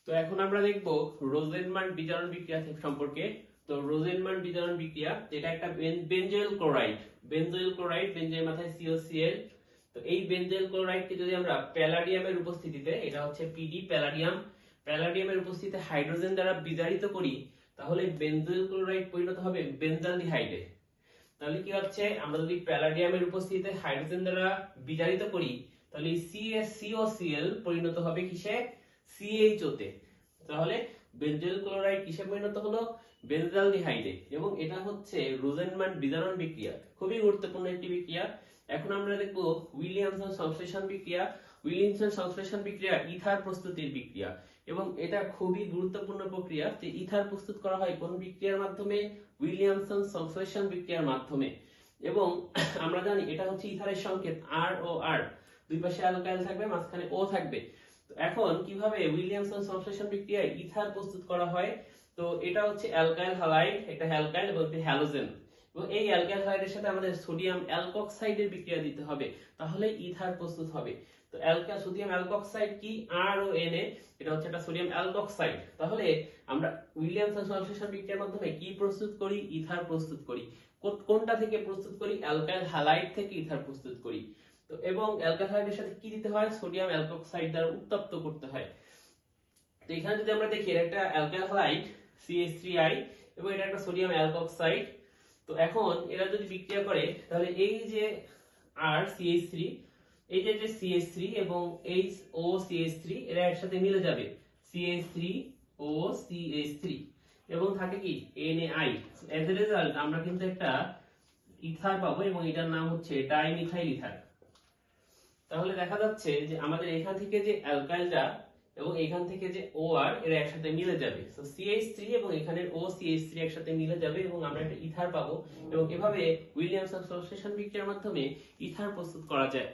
তো এখন আমরা দেখব রোজেনমান বিজারণ বিক্রিয়া সম্পর্কে। তো রোজেনমান বিজারণ বিক্রিয়া এটা একটা বেনজয়েল ক্লোরাইড, বেনজয়ের মাথায় COCl। তো এই বেনজয়েল ক্লোরাইডকে যদি আমরা প্যালাডিয়ামের উপস্থিতিতে, এটা হচ্ছে পিডি প্যালাডিয়ামের উপস্থিতিতে হাইড্রোজেন দ্বারা বিজারিত করি, তাহলে বেনজয়েল ক্লোরাইড পরিণত হবে বেনজালডিহাইডে। তাহলে কি হচ্ছে, আমরা যদি প্যালাডিয়ামের উপস্থিতিতে হাইড্রোজেন দ্বারা বিজারিত করি, তাহলে COCl পরিণত হবে কিসে? CHO তে। তাহলে বেনজয়েল ক্লোরাইড কিসে পরিণত হলো? বেনজালডিহাইডে। এবং এটা হচ্ছে রোজেনমান বিজারণ বিক্রিয়া, খুবই গুরুত্বপূর্ণ একটি বিক্রিয়া। এখন আমরা দেখব উইলিয়ামসন সংশ্লেষণ বিক্রিয়া। উইলিয়ামসন সংশ্লেষণ বিক্রিয়া ইথার প্রস্তুতির বিক্রিয়া, এবং এটা খুবই গুরুত্বপূর্ণ প্রক্রিয়া। যে ইথার প্রস্তুত করা হয় কোন বিক্রিয়ার মাধ্যমে? উইলিয়ামসন সংশ্লেষণ বিক্রিয়ার মাধ্যমে। এবং আমরা জানি এটা হচ্ছে ইথারের সংকেত ROR, দুই পাশে অ্যালকাইল থাকবে, মাঝখানে O থাকবে। তো এখন কিভাবে উইলিয়ামসন সংশ্লেষণ বিক্রিয়ায় ইথার প্রস্তুত করা হয়? তো এটা হচ্ছে অ্যালকাইল হ্যালাইড, একটা অ্যালকাইল এবং একটি হ্যালোজেন। এবং এই অ্যালকাইল হ্যালাইডের সাথে আমাদের সোডিয়াম অ্যালকক্সাইডের বিক্রিয়া দিতে হবে, তাহলে ইথার প্রস্তুত হবে। তো সোডিয়াম অ্যালকক্সাইড কি? RONA, এটা হচ্ছে একটা সোডিয়াম অ্যালকক্সাইড। তাহলে আমরা উইলিয়ামসন সংশ্লেষণ বিক্রিয়ার মাধ্যমে কি প্রস্তুত করি? ইথার প্রস্তুত করি। কোনটা থেকে প্রস্তুত করি? অ্যালকাইল হ্যালাইড থেকে ইথার প্রস্তুত করি। তো এবং অ্যালকাইল হ্যালাইডের সাথে কি দিতে হয়? সোডিয়াম অ্যালকক্সাইড দ্বারা উত্তপ্ত করতে হয়। তো এখানে যদি আমরা দেখি, এটা একটা অ্যালকাইল হ্যালাইড CH3I, এবং এটা একটা সোডিয়াম অ্যালকক্সাইড। তো এখন এরা যদি বিক্রিয়া করে, তাহলে এই যে CH3, এই যে CH3 এবং HOCH3, এরা একসাথে মিলে যাবে, CH3OCH3, এবং থাকে কি? NaI। এজ এ রেজাল্ট আমরা কিন্তু একটা ইথার পাবো, এবং এটার নাম হচ্ছে ডাইমিথাইল ইথার। তাহলে দেখা যাচ্ছে যে আমাদের এখান থেকে যে অ্যালকাইলটা এবং এখান থেকে যে OR, এরা একসাথে মিলে যাবে। সো CH3 এবং এখানের OCH3 একসাথে মিলে যাবে, এবং আমরা একটা ইথার পাবো। এবং এভাবে উইলিয়ামসন সংশ্লেষণ বিক্রিয়ার মাধ্যমে ইথার প্রস্তুত করা যায়।